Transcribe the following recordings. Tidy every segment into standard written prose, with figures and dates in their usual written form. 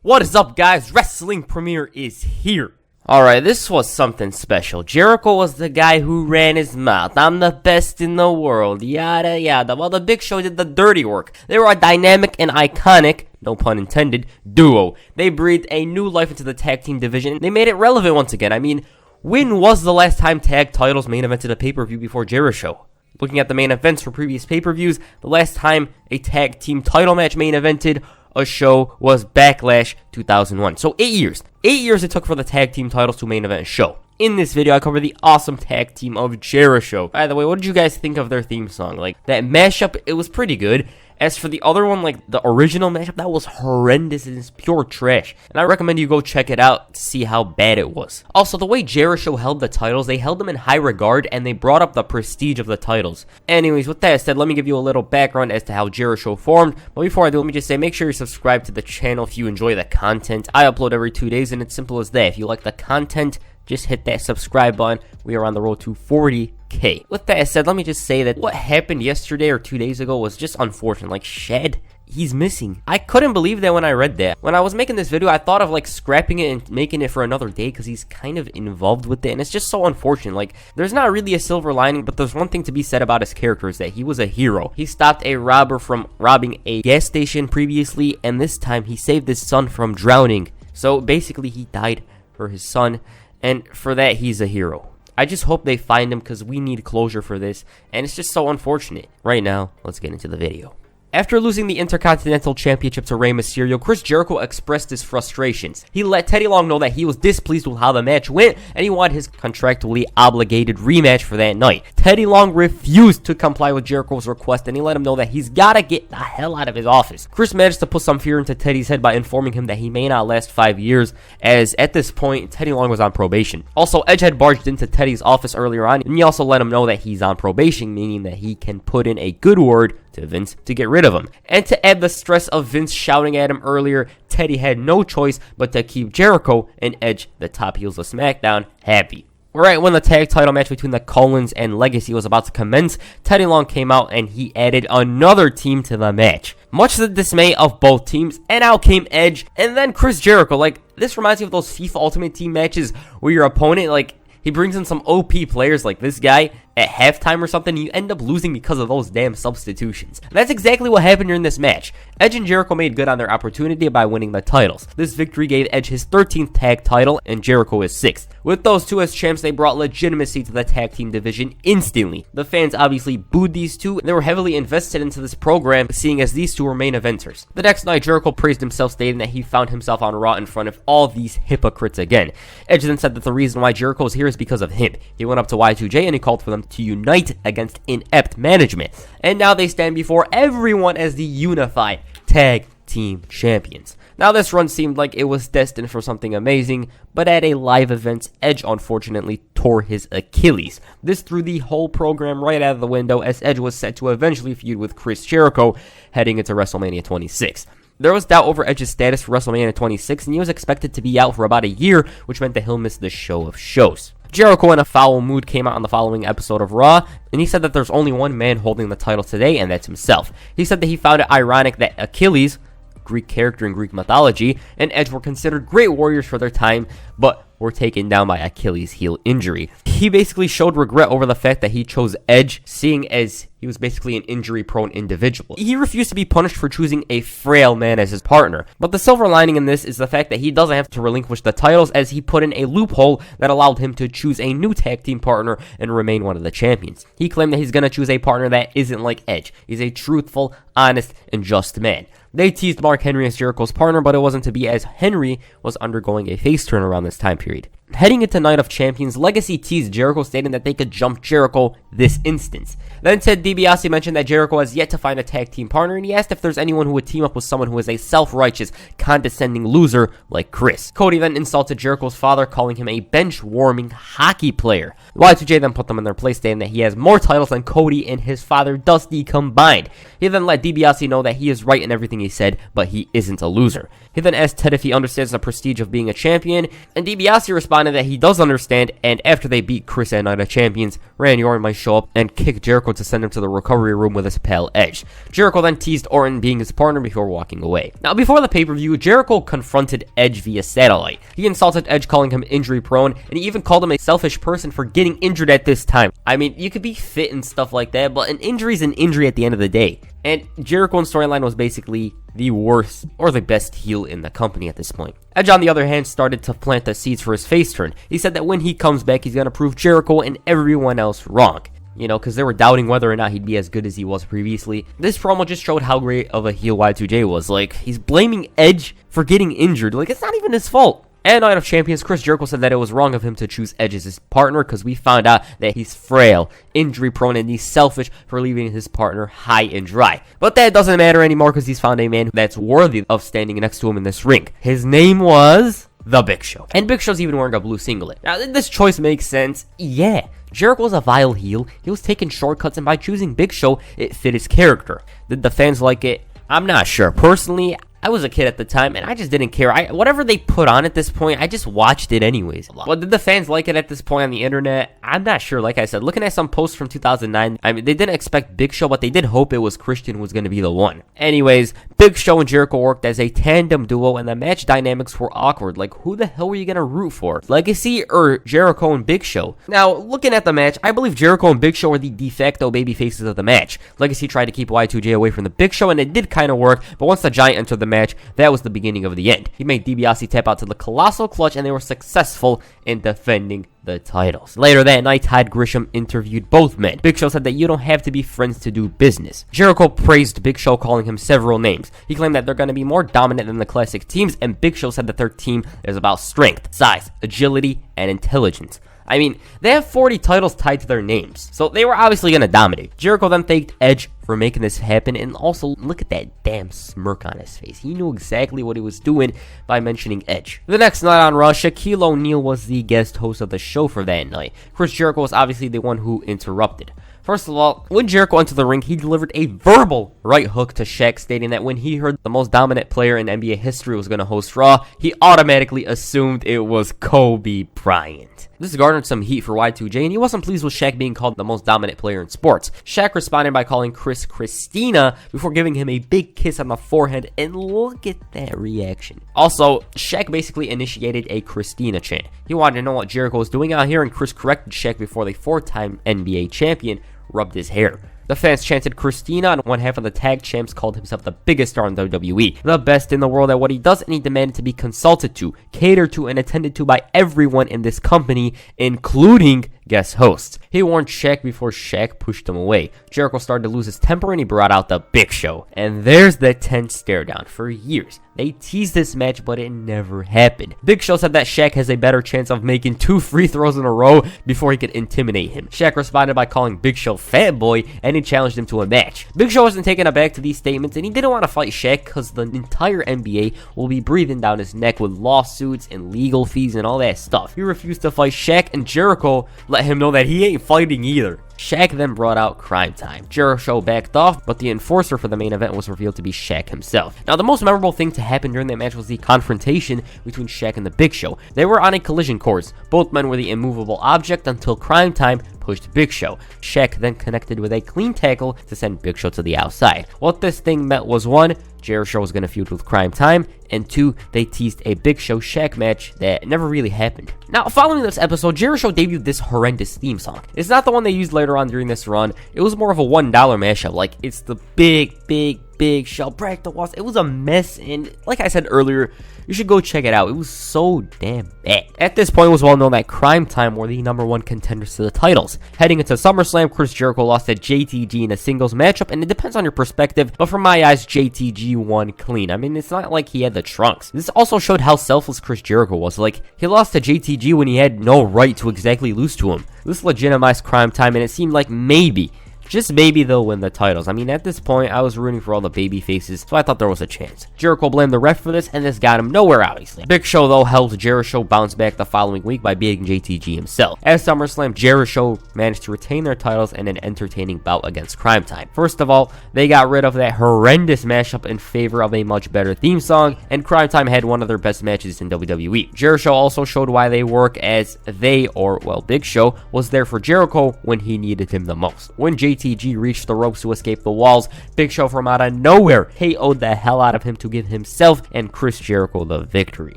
What is up, guys? Wrestling Premiere is here. Alright, this was something special. Jericho was the guy who ran his mouth. I'm the best in the world, yada yada. While the Big Show did the dirty work. They were a dynamic and iconic, no pun intended, duo. They breathed a new life into the tag team division. They made it relevant once again. I mean, when was the last time tag titles main evented a pay-per-view before Jeri-Show? Looking at the main events for previous pay-per-views, the last time a tag team title match main evented a show was Backlash 2001. So 8 years. 8 years it took for the tag team titles to main event a show. In this video, I cover the awesome tag team of Jeri-Show. By the way, what did you guys think of their theme song? Like, that mashup, it was pretty good. As for the other one, like the original mashup, that was horrendous and it's pure trash. And I recommend you go check it out to see how bad it was. Also, the way Jeri-Show held the titles, they held them in high regard and they brought up the prestige of the titles. Anyways, with that said, let me give you a little background as to how Jeri-Show formed. But before I do, let me just say, make sure you subscribe to the channel if you enjoy the content. I upload every 2 days and it's simple as that. If you like the content, just hit that subscribe button. We are on the road to 40K. With that said, let me just say that what happened yesterday or 2 days ago was just unfortunate. Like, Shaq, he's missing. I couldn't believe that when I read that. When I was making this video, I thought of like scrapping it and making it for another day because he's kind of involved with it. And it's just so unfortunate. Like, there's not really a silver lining, but there's one thing to be said about his character is that he was a hero. He stopped a robber from robbing a gas station previously, and this time he saved his son from drowning. So basically, he died for his son. And for that, he's a hero. I just hope they find him because we need closure for this. And it's just so unfortunate. Right now, let's get into the video. After losing the Intercontinental Championship to Rey Mysterio, Chris Jericho expressed his frustrations. He let Teddy Long know that he was displeased with how the match went, and he wanted his contractually obligated rematch for that night. Teddy Long refused to comply with Jericho's request, and he let him know that he's gotta get the hell out of his office. Chris managed to put some fear into Teddy's head by informing him that he may not last 5 years, as at this point, Teddy Long was on probation. Also, Edge had barged into Teddy's office earlier on, and he also let him know that he's on probation, meaning that he can put in a good word to Vince to get rid of him. And to add the stress of Vince shouting at him earlier, Teddy had no choice but to keep Jericho and Edge, the top heels of SmackDown, happy. Right when the tag title match between the Cullens and Legacy was about to commence, Teddy Long came out and he added another team to the match. Much to the dismay of both teams, and out came Edge and then Chris Jericho. Like, this reminds me of those FIFA Ultimate Team matches where your opponent, like, he brings in some OP players like this guy at halftime or something, and you end up losing because of those damn substitutions. And that's exactly what happened during this match. Edge and Jericho made good on their opportunity by winning the titles. This victory gave Edge his 13th tag title and Jericho his 6th. With those two as champs, they brought legitimacy to the tag team division instantly. The fans obviously booed these two, and they were heavily invested into this program, seeing as these two were main eventers. The next night, Jericho praised himself, stating that he found himself on Raw in front of all these hypocrites again. Edge then said that the reason why Jericho is here is because of him. He went up to Y2J and he called for them to unite against inept management. And now they stand before everyone as the unified tag team champions. Now this run seemed like it was destined for something amazing, but at a live event, Edge unfortunately tore his Achilles. This threw the whole program right out of the window, as Edge was set to eventually feud with Chris Jericho heading into WrestleMania 26. There was doubt over Edge's status for WrestleMania 26, and he was expected to be out for about a year, which meant that he'll miss the show of shows. Jericho, in a foul mood, came out on the following episode of Raw, and he said that there's only one man holding the title today, and that's himself. He said that he found it ironic that Achilles, Greek character in Greek mythology, and Edge were considered great warriors for their time, but were taken down by Achilles' heel injury. He basically showed regret over the fact that he chose Edge, seeing as he was basically an injury-prone individual. He refused to be punished for choosing a frail man as his partner. But the silver lining in this is the fact that he doesn't have to relinquish the titles, as he put in a loophole that allowed him to choose a new tag team partner and remain one of the champions. He claimed that he's going to choose a partner that isn't like Edge. He's a truthful, honest, and just man. They teased Mark Henry as Jericho's partner, but it wasn't to be, as Henry was undergoing a face turn around this time period. Heading into Night of Champions, Legacy teased Jericho, stating that they could jump Jericho this instance. Then Ted DiBiase mentioned that Jericho has yet to find a tag team partner, and he asked if there's anyone who would team up with someone who is a self-righteous, condescending loser like Chris. Cody then insulted Jericho's father, calling him a bench-warming hockey player. Y2J then put them in their place, stating that he has more titles than Cody and his father Dusty combined. He then let DiBiase know that he is right in everything he said, but he isn't a loser. He then asked Ted if he understands the prestige of being a champion, and DiBiase responded responded that he does understand, and after they beat Chris at Night of Champions, Randy Orton might show up and kick Jericho to send him to the recovery room with his pal Edge. Jericho then teased Orton being his partner before walking away. Now, before the pay-per-view, Jericho confronted Edge via satellite. He insulted Edge, calling him injury prone, and he even called him a selfish person for getting injured at this time. I mean, you could be fit and stuff like that, but an injury is an injury at the end of the day. And Jericho's storyline was basically the worst or the best heel in the company at this point. Edge, on the other hand, started to plant the seeds for his face turn. He said that when he comes back, he's going to prove Jericho and everyone else wrong. You know, because they were doubting whether or not he'd be as good as he was previously. This promo just showed how great of a heel Y2J was. Like, he's blaming Edge for getting injured. Like, it's not even his fault. At Night of Champions, Chris Jericho said that it was wrong of him to choose Edge as his partner because we found out that he's frail, injury-prone, and he's selfish for leaving his partner high and dry. But that doesn't matter anymore because he's found a man that's worthy of standing next to him in this ring. His name was The Big Show. And Big Show's even wearing a blue singlet. Now, this choice makes sense. Yeah. Jericho was a vile heel. He was taking shortcuts, and by choosing Big Show, it fit his character. Did the fans like it? I'm not sure. Personally, I was a kid at the time, and I just didn't care. Whatever they put on at this point, I just watched it anyways. Well, did the fans like it at this point on the internet? I'm not sure. Like I said, looking at some posts from 2009, I mean, they didn't expect Big Show, but they did hope it was Christian who was going to be the one. Anyways, Big Show and Jericho worked as a tandem duo, and the match dynamics were awkward. Like, who the hell were you going to root for? Legacy or Jericho and Big Show? Now, looking at the match, I believe Jericho and Big Show were the de facto baby faces of the match. Legacy tried to keep Y2J away from the Big Show, and it did kind of work, but once the Giant entered the match, that was the beginning of the end. He made DiBiase tap out to the Colossal Clutch, and they were successful in defending the titles. Later that night, Todd Grisham interviewed both men. Big Show said that you don't have to be friends to do business. Jericho praised Big Show, calling him several names. He claimed that they're going to be more dominant than the classic teams, and Big Show said that their team is about strength, size, agility, and intelligence. I mean, they have 40 titles tied to their names, so they were obviously going to dominate. Jericho then thanked Edge for making this happen, and also, look at that damn smirk on his face. He knew exactly what he was doing by mentioning Edge. The next night on Raw, Shaquille O'Neal was the guest host of the show for that night. Chris Jericho was obviously the one who interrupted. First of all, when Jericho entered the ring, he delivered a verbal right hook to Shaq, stating that when he heard the most dominant player in NBA history was going to host Raw, he automatically assumed it was Kobe Bryant. This garnered some heat for Y2J, and he wasn't pleased with Shaq being called the most dominant player in sports. Shaq responded by calling Chris Christina before giving him a big kiss on the forehead, and look at that reaction. Also, Shaq basically initiated a Christina chant. He wanted to know what Jericho was doing out here, and Chris corrected Shaq before the 4-time NBA champion rubbed his hair. The fans chanted Christina, and one half of the tag champs called himself the biggest star in WWE, the best in the world at what he does, and he demanded to be consulted to, catered to, and attended to by everyone in this company, including guest hosts. He warned Shaq before Shaq pushed him away. Jericho started to lose his temper, and he brought out the Big Show. And there's the tense stare down. For years, they teased this match, but it never happened. Big Show said that Shaq has a better chance of making 2 free throws in a row before he could intimidate him. Shaq responded by calling Big Show Fat Boy, and he challenged him to a match. Big Show wasn't taken aback to these statements, and he didn't want to fight Shaq because the entire NBA will be breathing down his neck with lawsuits and legal fees and all that stuff. He refused to fight Shaq, and Jericho let him know that he ain't fighting either. Shaq then brought out Crime Time. Jeri-Show backed off, but the enforcer for the main event was revealed to be Shaq himself. Now, the most memorable thing to happen during that match was the confrontation between Shaq and the Big Show. They were on a collision course. Both men were the immovable object until Crime Time pushed Big Show. Shaq then connected with a clean tackle to send Big Show to the outside. What this thing meant was 1, Jeri-Show was going to feud with Crime Time, and 2, they teased a Big Show Shaq match that never really happened. Now, following this episode, Jeri-Show debuted this horrendous theme song. It's not the one they used later on during this run. It was more of a $1 mashup. Like, it's the Big Show, break the walls. It was a mess, and like I said earlier, you should go check it out. It was so damn bad. At this point, it was well known that Crime Time were the #1 contenders to the titles. Heading into SummerSlam, Chris Jericho lost to JTG in a singles matchup, and it depends on your perspective, but from my eyes, JTG won clean. I mean, it's not like he had the trunks. This also showed how selfless Chris Jericho was. Like, he lost to JTG when he had no right to exactly lose to him. This legitimized Crime Time, and it seemed like maybe just maybe they'll win the titles. I mean, at this point, I was rooting for all the baby faces, so I thought there was a chance. Jericho blamed the ref for this, and this got him nowhere, obviously. Big Show, though, helped Jeri-Show bounce back the following week by beating JTG himself. At SummerSlam, Jeri-Show managed to retain their titles in an entertaining bout against Crime Time. First of all, they got rid of that horrendous mashup in favor of a much better theme song, and Crime Time had one of their best matches in WWE. Jeri-Show also showed why they work, as Big Show was there for Jericho when he needed him the most. When JTG reached the ropes to escape the walls, Big Show from out of nowhere KO'd the hell out of him to give himself and Chris Jericho the victory.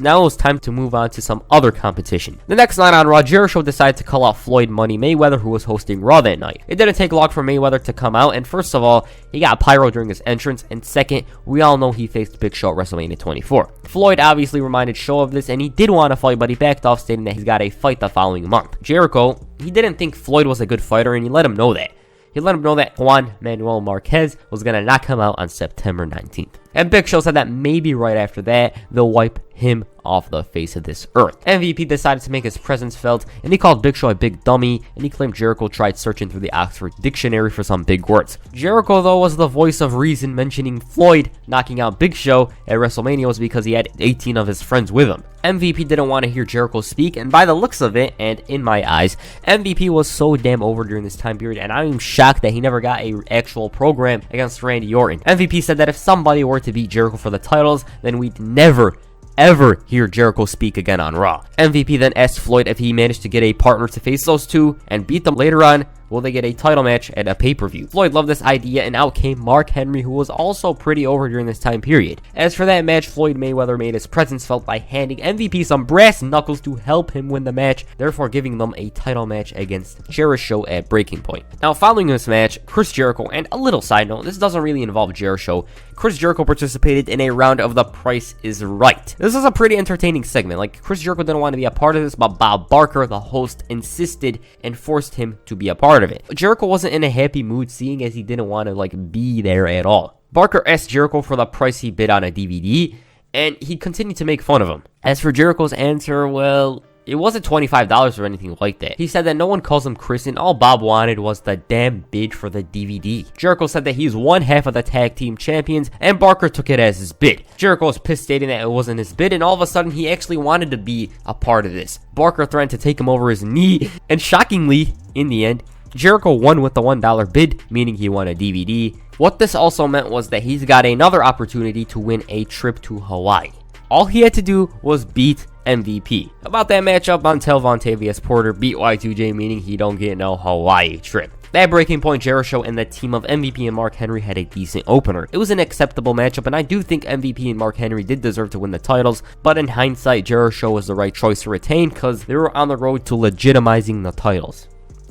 Now it was time to move on to some other competition. The next night on Raw, Jeri-Show decided to call out Floyd Money Mayweather, who was hosting Raw that night. It didn't take long for Mayweather to come out, and first of all, he got pyro during his entrance, and second, we all know he faced Big Show at WrestleMania 24. Floyd obviously reminded Show of this, and he did want to fight, but he backed off, stating that he's got a fight the following month. Jericho, he didn't think Floyd was a good fighter, and he let him know that. He let him know that Juan Manuel Marquez was going to knock him out on September 19th. And Big Show said that maybe right after that, they'll wipe him off the face of this earth. MVP decided to make his presence felt, and he called Big Show a big dummy, and he claimed Jericho tried searching through the Oxford Dictionary for some big words. Jericho, though, was the voice of reason, mentioning Floyd knocking out Big Show at WrestleMania was because he had 18 of his friends with him. MVP didn't want to hear Jericho speak, and by the looks of it, and in my eyes, MVP was so damn over during this time period, and I'm shocked that he never got an actual program against Randy Orton. MVP said that if somebody were to beat Jericho for the titles, then we'd never ever hear Jericho speak again on Raw. MVP then asked Floyd if he managed to get a partner to face those two and beat them later on. Will they get a title match at a pay-per-view? Floyd loved this idea, and out came Mark Henry, who was also pretty over during this time period. As for that match, Floyd Mayweather made his presence felt by handing MVP some brass knuckles to help him win the match, therefore giving them a title match against Jeri-Show at Breaking Point. Now, following this match, Chris Jericho, and a little side note, this doesn't really involve Jeri-Show, Chris Jericho participated in a round of The Price is Right. This was a pretty entertaining segment. Like, Chris Jericho didn't want to be a part of this, but Bob Barker, the host, insisted and forced him to be a part of it. Jericho wasn't in a happy mood, seeing as he didn't want to be there at all. Barker asked Jericho for the price he bid on a DVD, and he continued to make fun of him. As for Jericho's answer, well, it wasn't $25 or anything like that. He said that no one calls him Chris, and all Bob wanted was the damn bid for the DVD. Jericho said that he's one half of the tag team champions, and Barker took it as his bid. Jericho was pissed, stating that it wasn't his bid, and all of a sudden he actually wanted to be a part of this. Barker threatened to take him over his knee, and shockingly, in the end, Jericho won with the $1 bid, meaning he won a DVD. What this also meant was that he's got another opportunity to win a trip to Hawaii. All he had to do was beat MVP. About that matchup, Montel Vontavious Porter beat Y2J, meaning he don't get no Hawaii trip. That Breaking Point, Jeri-Show and the team of MVP and Mark Henry had a decent opener. It was an acceptable matchup, and I do think MVP and Mark Henry did deserve to win the titles, but in hindsight, Jeri-Show was the right choice to retain because they were on the road to legitimizing the titles.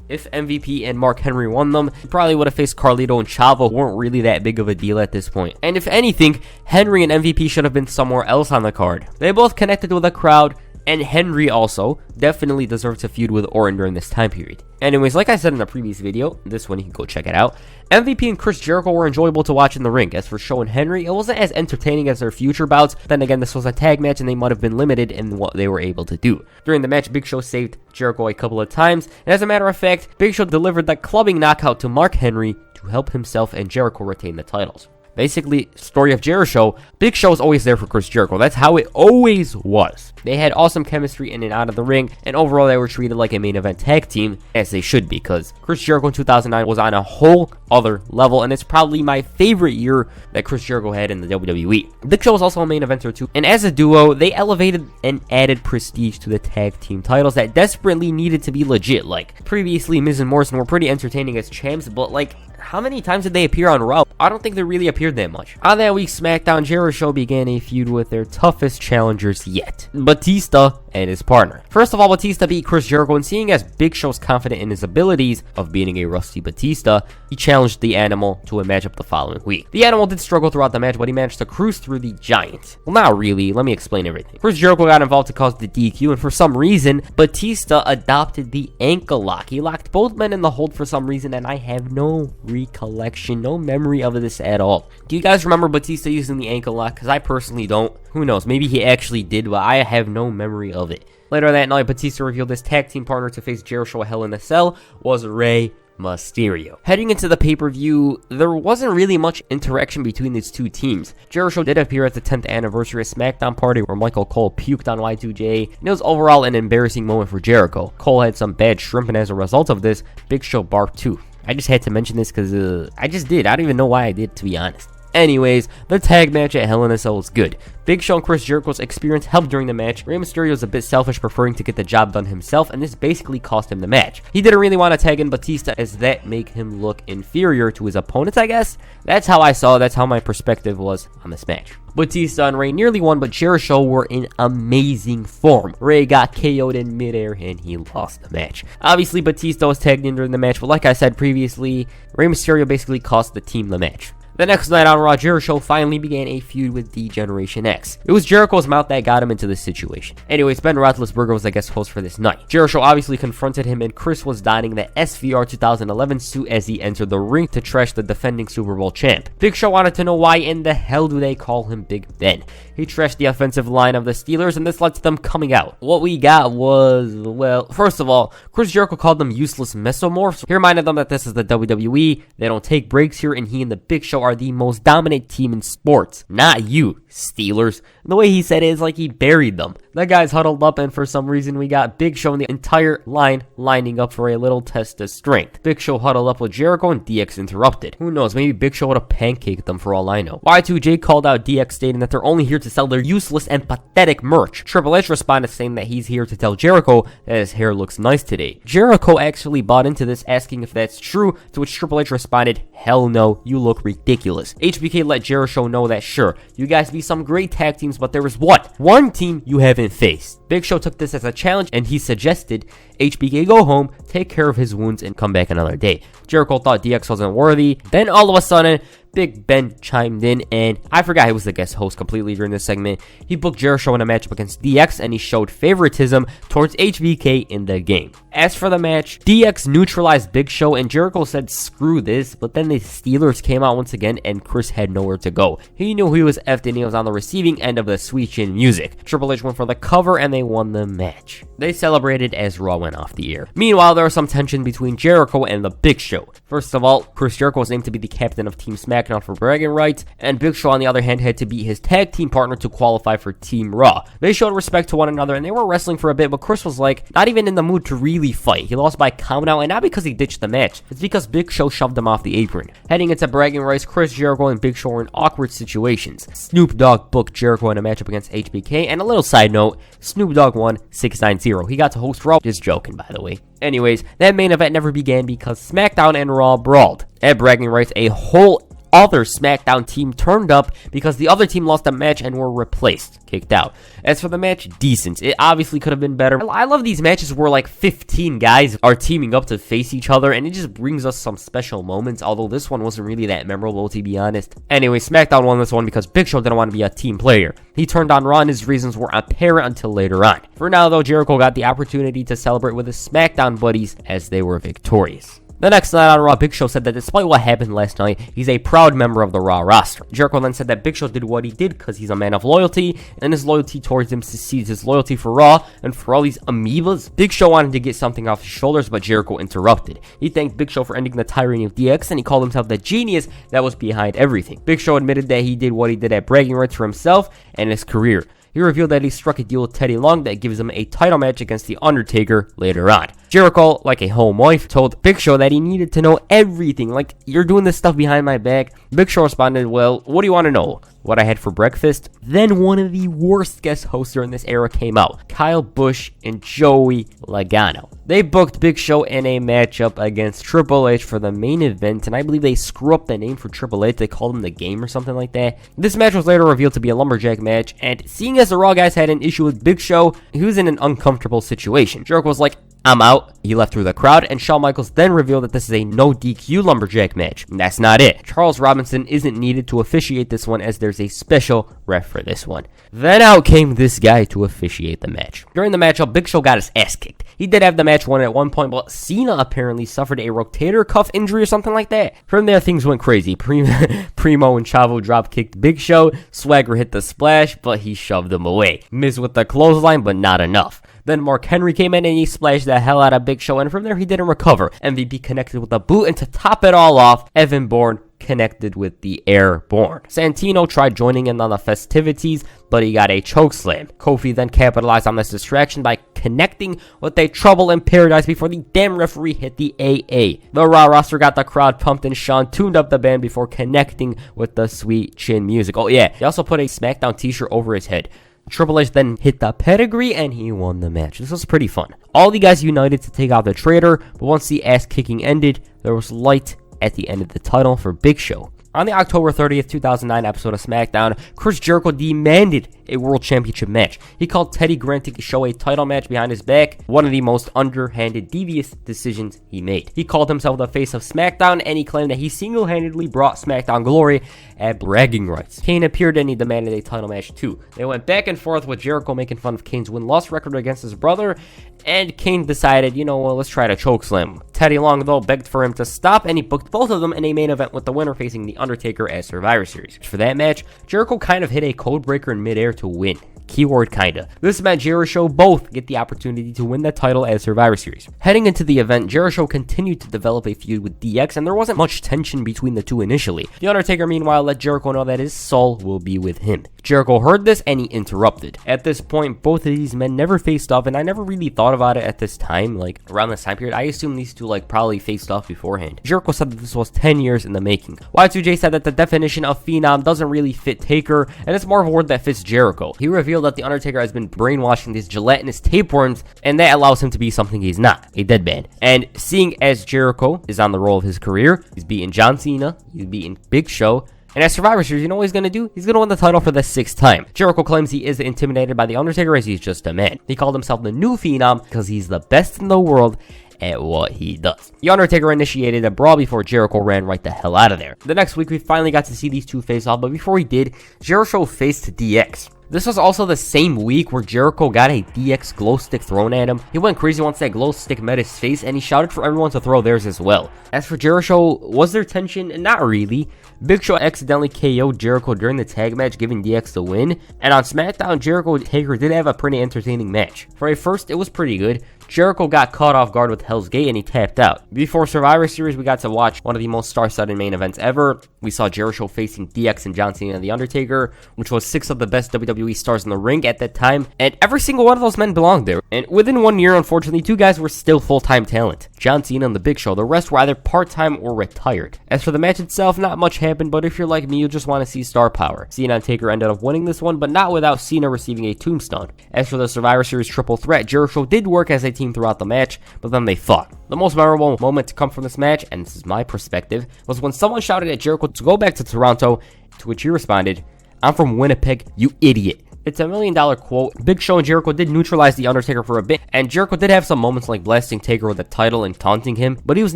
If MVP and Mark Henry won them, he probably would have faced Carlito and Chavo, who weren't really that big of a deal at this point. And if anything, Henry and MVP should have been somewhere else on the card. They both connected with the crowd, and Henry also definitely deserved to feud with Orton during this time period. Anyways, like I said in the previous video, this one you can go check it out, MVP and Chris Jericho were enjoyable to watch in the ring. As for Show and Henry, it wasn't as entertaining as their future bouts. Then again, this was a tag match and they might have been limited in what they were able to do. During the match, Big Show saved Jericho a couple of times, and as a matter of fact, Big Show delivered that clubbing knockout to Mark Henry to help himself and Jericho retain the titles. Basically, story of Jeri-Show, Big Show was always there for Chris Jericho. That's how it always was. They had awesome chemistry in and out of the ring, and overall they were treated like a main event tag team, as they should be, because Chris Jericho in 2009 was on a whole other level, and it's probably my favorite year that Chris Jericho had in the WWE. Big Show was also a main eventer too, and as a duo, they elevated and added prestige to the tag team titles that desperately needed to be legit. Like, previously, Miz and Morrison were pretty entertaining as champs, but how many times did they appear on Raw? I don't think they really appeared that much. On that week's SmackDown, Jeri-Show began a feud with their toughest challengers yet, Batista and his partner. First of all, Batista beat Chris Jericho, and seeing as Big Show's confident in his abilities of beating a rusty Batista, he challenged the Animal to a matchup the following week. The Animal did struggle throughout the match, but he managed to cruise through the Giant. Well, not really. Let me explain everything. Chris Jericho got involved to cause the DQ, and for some reason, Batista adopted the ankle lock. He locked both men in the hold for some reason, and I have no recollection, no memory of this at all. Do you guys remember Batista using the ankle lock? Because I personally don't. Who knows? Maybe he actually did, but I have no memory of it. Later that night, Batista revealed his tag team partner to face Jeri-Show Hell in a Cell was Rey Mysterio. Heading into the pay-per-view, there wasn't really much interaction between these two teams. Jeri-Show did appear at the 10th anniversary SmackDown party where Michael Cole puked on Y2J, and it was overall an embarrassing moment for Jericho. Cole had some bad shrimp, and as a result of this, Big Show barked too. I just had to mention this because I just did. I don't even know why I did, to be honest. Anyways, the tag match at Hell in a Cell was good. Big Show and Chris Jericho's experience helped during the match. Rey Mysterio was a bit selfish, preferring to get the job done himself, and this basically cost him the match. He didn't really want to tag in Batista, as that make him look inferior to his opponents, I guess. That's how I saw it. That's how my perspective was on this match. Batista and Rey nearly won, but Jeri-Show were in amazing form. Rey got KO'd in midair, and he lost the match. Obviously, Batista was tagged in during the match, but like I said previously, Rey Mysterio basically cost the team the match. The next night on Raw, Jeri-Show finally began a feud with D-Generation X. It was Jericho's mouth that got him into this situation. Anyways, Ben Roethlisberger was the guest host for this night. Jeri-Show obviously confronted him, and Chris was donning the SVR 2011 suit as he entered the ring to trash the defending Super Bowl champ. Big Show wanted to know why in the hell do they call him Big Ben. He trashed the offensive line of the Steelers, and this led to them coming out. What we got was, well, first of all, Chris Jericho called them useless mesomorphs. He reminded them that this is the WWE, they don't take breaks here, and he and the Big Show are the most dominant team in sports. Not you, Steelers. And the way he said it is like he buried them. That guy's huddled up, and for some reason we got Big Show and the entire line lining up for a little test of strength. Big Show huddled up with Jericho, and DX interrupted. Who knows, maybe Big Show would have pancaked them for all I know. Y2J called out DX, stating that they're only here to sell their useless and pathetic merch. Triple H responded saying that he's here to tell Jericho that his hair looks nice today. Jericho actually bought into this, asking if that's true, to which Triple H responded, "Hell no, you look ridiculous." HBK let Jeri-Show know that sure, you guys be some great tag teams, but there is one team you haven't faced. Big Show took this as a challenge, and he suggested HBK go home, take care of his wounds, and come back another day. Jericho thought DX wasn't worthy. Then all of a sudden, Big Ben chimed in, and I forgot he was the guest host completely during this segment. He booked Jeri-Show in a matchup against DX, and he showed favoritism towards HBK in the game. As for the match, DX neutralized Big Show, and Jericho said screw this, but then the Steelers came out once again, and Chris had nowhere to go. He knew he was effed, and he was on the receiving end of the sweet chin music. Triple H went for the cover, and they won the match. They celebrated as Raw went off the air. Meanwhile, there was some tension between Jericho and the Big Show. First of all, Chris Jericho was named to be the captain of Team SmackDown for bragging rights, and Big Show on the other hand had to be his tag team partner to qualify for Team Raw. They showed respect to one another, and they were wrestling for a bit, but Chris was like not even in the mood to really fight. He lost by count out, and not because he ditched the match, it's because Big Show shoved him off the apron. Heading into bragging rights, Chris Jericho and Big Show were in awkward situations. Snoop Dogg booked Jericho in a matchup against HBK, and a little side note, Snoop Dogg won 6-9-0. He got to host Raw. Just joking, by the way. Anyways, that main event never began because SmackDown and Raw brawled. At bragging rights, a whole other SmackDown team turned up because the other team lost a match and were replaced, kicked out. As for the match, decent. It obviously could have been better. I love these matches where like 15 guys are teaming up to face each other, and it just brings us some special moments, although this one wasn't really that memorable, to be honest. Anyway, SmackDown won this one because Big Show didn't want to be a team player. He turned on Raw, and his reasons were apparent until later on. For now, though, Jericho got the opportunity to celebrate with his SmackDown buddies as they were victorious. The next night on Raw, Big Show said that despite what happened last night, he's a proud member of the Raw roster. Jericho then said that Big Show did what he did because he's a man of loyalty, and his loyalty towards him succeeds his loyalty for Raw and for all these amoebas. Big Show wanted to get something off his shoulders, but Jericho interrupted. He thanked Big Show for ending the tyranny of DX, and he called himself the genius that was behind everything. Big Show admitted that he did what he did at bragging rights for himself and his career. He revealed that he struck a deal with Teddy Long that gives him a title match against The Undertaker later on. Jericho, like a home wife, told Big Show that he needed to know everything, like, you're doing this stuff behind my back. Big Show responded, well, what do you want to know? What I had for breakfast? Then one of the worst guest hosts during this era came out, Kyle Busch and Joey Logano. They booked Big Show in a matchup against Triple H for the main event, and I believe they screw up the name for Triple H. They called him The Game or something like that. This match was later revealed to be a Lumberjack match, and seeing as the Raw guys had an issue with Big Show, he was in an uncomfortable situation. Jericho was like, I'm out. He left through the crowd, and Shawn Michaels then revealed that this is a no DQ Lumberjack match. And that's not it. Charles Robinson isn't needed to officiate this one as there's a special ref for this one. Then out came this guy to officiate the match. During the matchup, Big Show got his ass kicked. He did have the match won at one point, but Cena apparently suffered a rotator cuff injury or something like that. From there, things went crazy. Primo and Chavo drop kicked Big Show. Swagger hit the splash, but he shoved him away. Miz with the clothesline, but not enough. Then Mark Henry came in and he splashed the hell out of Big Show, and from there he didn't recover. MVP connected with a boot, and to top it all off, Evan Bourne connected with the Airborne. Santino tried joining in on the festivities, but he got a chokeslam. Kofi then capitalized on this distraction by connecting with a Trouble in Paradise before the damn referee hit the AA. The Raw roster got the crowd pumped, and Shawn tuned up the band before connecting with the Sweet Chin music. Oh yeah, he also put a SmackDown t-shirt over his head. Triple H then hit the pedigree and he won the match. This was pretty fun. All the guys united to take out the traitor, but once the ass kicking ended, there was light at the end of the title for Big Show. On the October 30th, 2009 episode of SmackDown, Chris Jericho demanded a World Championship match. He called Teddy Grant to show a title match behind his back, one of the most underhanded, devious decisions he made. He called himself the face of SmackDown, and he claimed that he single-handedly brought SmackDown glory at bragging rights. Kane appeared and he demanded a title match too. They went back and forth with Jericho making fun of Kane's win-loss record against his brother, and Kane decided, let's try to chokeslam. Teddy Long, though, begged for him to stop, and he booked both of them in a main event with the winner facing The Undertaker at Survivor Series. For that match, Jericho kind of hit a codebreaker in midair to win. Keyword kinda. This meant Jeri-Show both get the opportunity to win the title at Survivor Series. Heading into the event, Jeri-Show continued to develop a feud with DX, and there wasn't much tension between the two initially. The Undertaker, meanwhile, let Jericho know that his soul will be with him. Jericho heard this and he interrupted. At this point, both of these men never faced off, and I never really thought about it at this time, around this time period. I assumed these two probably faced off beforehand. Jericho said that this was 10 years in the making. Y2J said that the definition of Phenom doesn't really fit Taker, and it's more of a word that fits Jericho. He revealed that the Undertaker has been brainwashing these gelatinous tapeworms, and that allows him to be something he's not, a dead man. And seeing as Jericho is on the roll of his career, he's beating John Cena, he's beating Big Show, and at Survivor Series, you know what he's going to do? He's going to win the title for the 6th time. Jericho claims he is intimidated by The Undertaker as he's just a man. He called himself the new Phenom because he's the best in the world at what he does. The Undertaker initiated a brawl before Jericho ran right the hell out of there. The next week, we finally got to see these two face off, but before he did, Jeri-Show faced DX. This was also the same week where Jericho got a DX glow stick thrown at him. He went crazy once that glow stick met his face, and he shouted for everyone to throw theirs as well. As for Jeri-Show, was there tension? Not really. Big Show accidentally KO'd Jericho during the tag match, giving DX the win. And on SmackDown, Jericho and Taker did have a pretty entertaining match. For a first, it was pretty good. Jericho got caught off guard with Hell's Gate and he tapped out. Before Survivor Series, we got to watch one of the most star-studded main events ever. We saw Jeri-Show facing DX and John Cena and The Undertaker, which was 6 of the best WWE stars in the ring at that time, and every single one of those men belonged there. And within 1 year, unfortunately, 2 guys were still full-time talent, John Cena and The Big Show. The rest were either part-time or retired. As for the match itself, not much happened, but if you're like me, you just want to see star power. Cena and Taker ended up winning this one, but not without Cena receiving a tombstone. As for the Survivor Series triple threat, Jeri-Show did work as a team throughout the match, but then they fought. The most memorable moment to come from this match, and this is my perspective, was when someone shouted at Jericho to go back to Toronto, to which he responded, "I'm from Winnipeg, you idiot." It's $1 million quote. Big Show and Jericho did neutralize The Undertaker for a bit, and Jericho did have some moments like blasting Taker with the title and taunting him, but he was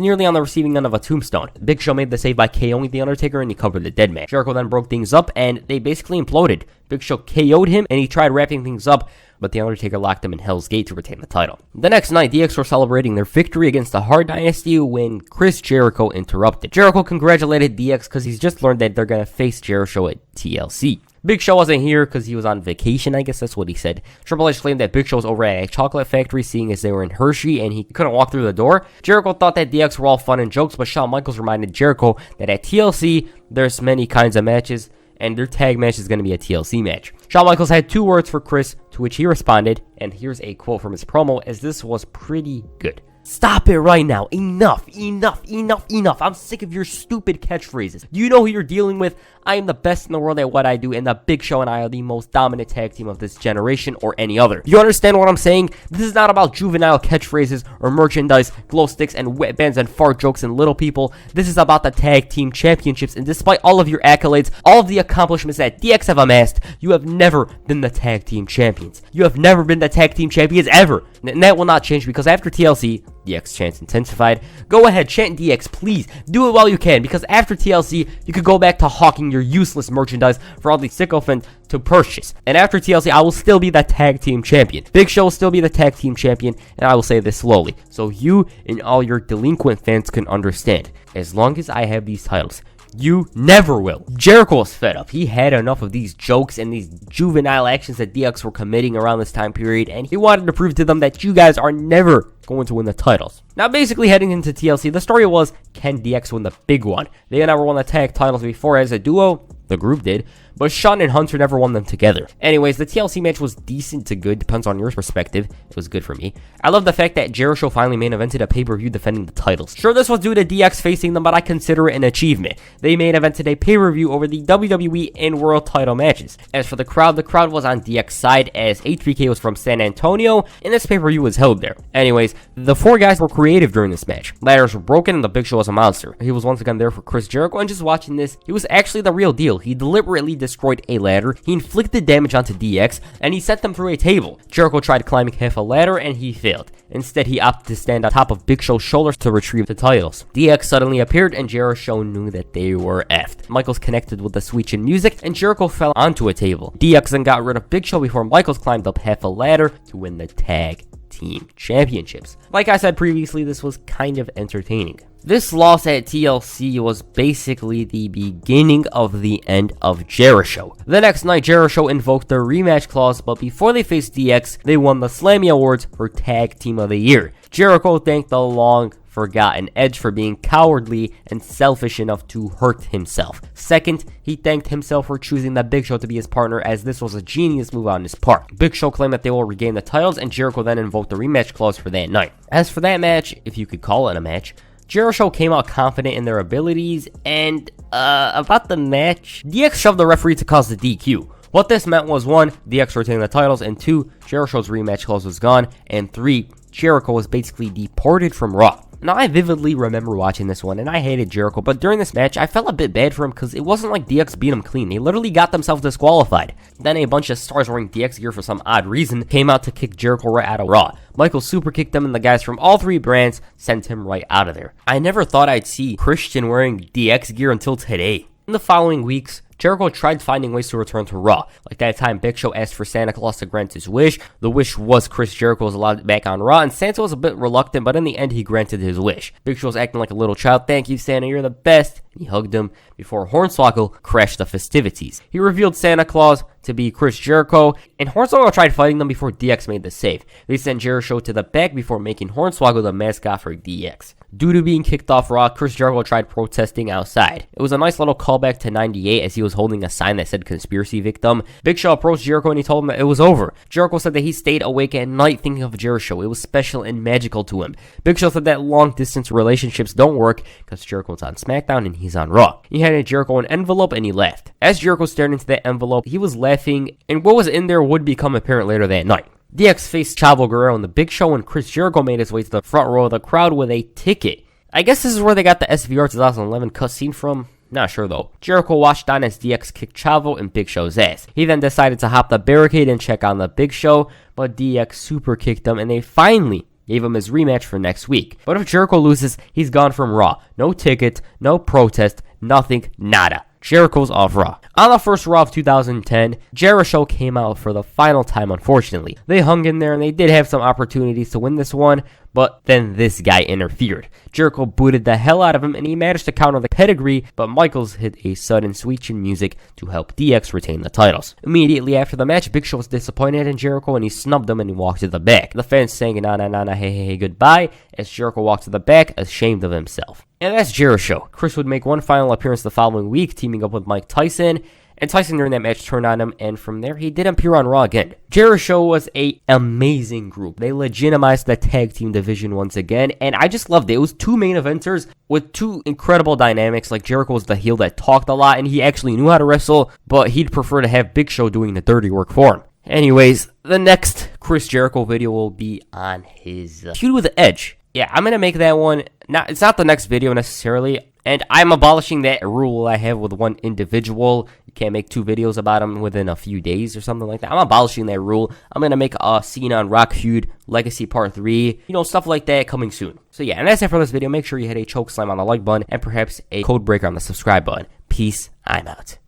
nearly on the receiving end of a tombstone. Big Show made the save by KOing The Undertaker, and he covered the dead man. Jericho then broke things up, and they basically imploded. Big Show KO'd him, and he tried wrapping things up, but The Undertaker locked him in Hell's Gate to retain the title. The next night, DX were celebrating their victory against the Hart Dynasty when Chris Jericho interrupted. Jericho congratulated DX because he's just learned that they're going to face Jeri-Show at TLC. Big Show wasn't here because he was on vacation, I guess that's what he said. Triple H claimed that Big Show was over at a chocolate factory, seeing as they were in Hershey and he couldn't walk through the door. Jericho thought that DX were all fun and jokes, but Shawn Michaels reminded Jericho that at TLC, there's many kinds of matches, and their tag match is going to be a TLC match. Shawn Michaels had 2 words for Chris, to which he responded, and here's a quote from his promo, as this was pretty good. "Stop it right now. Enough, enough, enough, enough. I'm sick of your stupid catchphrases. Do you know who you're dealing with? I am the best in the world at what I do, and the Big Show and I are the most dominant tag team of this generation or any other. You understand what I'm saying? This is not about juvenile catchphrases or merchandise, glow sticks and wet bands and fart jokes and little people. This is about the tag team championships, and despite all of your accolades, all of the accomplishments that DX have amassed, you have never been the tag team champions. You have never been the tag team champions ever. And that will not change because after TLC, DX chants intensified. Go ahead, chant DX, please. Do it while you can, because after TLC, you could go back to hawking your useless merchandise for all the sycophants to purchase. And after TLC, I will still be the tag team champion. Big Show will still be the tag team champion, and I will say this slowly, so you and all your delinquent fans can understand. As long as I have these titles, you never will. Jericho was fed up. He had enough of these jokes and these juvenile actions that DX were committing around this time period, and he wanted to prove to them that you guys are never going to win the titles. Now, basically heading into TLC, the story was, can DX win the big one? They never won the tag titles before as a duo. The group did, but Shawn and Hunter never won them together. Anyways, the TLC match was decent to good, depends on your perspective. It was good for me. I love the fact that Jeri-Show finally main evented a pay-per-view defending the titles. Sure, this was due to DX facing them, but I consider it an achievement. They main evented a pay-per-view over the WWE and World title matches. As for the crowd was on DX's side as HBK was from San Antonio, and this pay-per-view was held there. Anyways, the four guys were creative during this match. Ladders were broken and the Big Show was a monster. He was once again there for Chris Jericho, and just watching this, he was actually the real deal. He deliberately destroyed a ladder, he inflicted damage onto DX, and he sent them through a table. Jericho tried climbing half a ladder and he failed. Instead, he opted to stand on top of Big Show's shoulders to retrieve the titles. DX suddenly appeared and Jeri-Show knew that they were effed. Michaels connected with the switch in music and Jericho fell onto a table. DX then got rid of Big Show before Michaels climbed up half a ladder to win the tag team championships. Like I said previously, this was kind of entertaining. This loss at TLC was basically the beginning of the end of Jeri-Show. The next night, Jeri-Show invoked the rematch clause, but before they faced DX, they won the Slammy Awards for Tag Team of the Year. Jericho thanked the long-forgotten Edge for being cowardly and selfish enough to hurt himself. Second, he thanked himself for choosing the Big Show to be his partner, as this was a genius move on his part. Big Show claimed that they will regain the titles, and Jericho then invoked the rematch clause for that night. As for that match, if you could call it a match, Jeri-Show came out confident in their abilities, and about the match, DX shoved the referee to cause the DQ. What this meant was 1, DX retained the titles, and 2, Jeri-Show's rematch clause was gone, and 3, Jericho was basically deported from Raw. Now, I vividly remember watching this one, and I hated Jericho, but during this match, I felt a bit bad for him because it wasn't like DX beat him clean. They literally got themselves disqualified. Then a bunch of stars wearing DX gear for some odd reason came out to kick Jericho right out of Raw. Michael super kicked them, and the guys from all three brands sent him right out of there. I never thought I'd see Christian wearing DX gear until today. In the following weeks, Jericho tried finding ways to return to Raw. Like that time, Big Show asked for Santa Claus to grant his wish. The wish was Chris Jericho was allowed back on Raw, and Santa was a bit reluctant, but in the end, he granted his wish. Big Show was acting like a little child. Thank you, Santa, you're the best. He hugged him before Hornswoggle crashed the festivities. He revealed Santa Claus to be Chris Jericho, and Hornswoggle tried fighting them before DX made the save. They sent Jeri-Show to the back before making Hornswoggle the mascot for DX. Due to being kicked off Raw, Chris Jericho tried protesting outside. It was a nice little callback to 98 as he was holding a sign that said conspiracy victim. Big Show approached Jericho and he told him that it was over. Jericho said that he stayed awake at night thinking of Jeri-Show. It was special and magical to him. Big Show said that long distance relationships don't work because Jericho's on SmackDown and he's on Raw. He handed Jericho an envelope and he laughed. As Jericho stared into that envelope, he was laughing, and what was in there would become apparent later that night. DX faced Chavo Guerrero in the Big Show, and Chris Jericho made his way to the front row of the crowd with a ticket. I guess this is where they got the SVR 2011 cutscene from. Not sure though. Jericho watched on as DX kicked Chavo in Big Show's ass. He then decided to hop the barricade and check on the Big Show, but DX super kicked him, and they finally gave him his rematch for next week. But if Jericho loses, he's gone from Raw. No ticket, no protest, nothing, nada. Jericho's off Raw. On the first Raw of 2010, Jeri-Show came out for the final time, unfortunately. They hung in there and they did have some opportunities to win this one, but then this guy interfered. Jericho booted the hell out of him and he managed to counter the pedigree, but Michaels hit a sudden switch in music to help DX retain the titles. Immediately after the match, Big Show was disappointed in Jericho and he snubbed him and he walked to the back. The fans sang na na na na hey hey hey goodbye as Jericho walked to the back, ashamed of himself. And that's Jeri-Show. Chris would make one final appearance the following week, teaming up with Mike Tyson, and Tyson during that match turned on him, and from there he did appear on Raw again. Jeri-Show was an amazing group. They legitimized the tag team division once again, and I just loved it. It was two main eventers with two incredible dynamics. Like Jericho was the heel that talked a lot, and he actually knew how to wrestle, but he'd prefer to have Big Show doing the dirty work for him. Anyways, the next Chris Jericho video will be on his feud with Edge. Yeah, I'm going to make that one. It's not the next video necessarily, and I'm abolishing that rule I have with one individual. You can't make 2 videos about him within a few days or something like that. I'm abolishing that rule. I'm going to make a Cena and Rock feud, Legacy Part 3, stuff like that coming soon. So yeah, and that's it for this video. Make sure you hit a choke slam on the like button and perhaps a code breaker on the subscribe button. Peace. I'm out.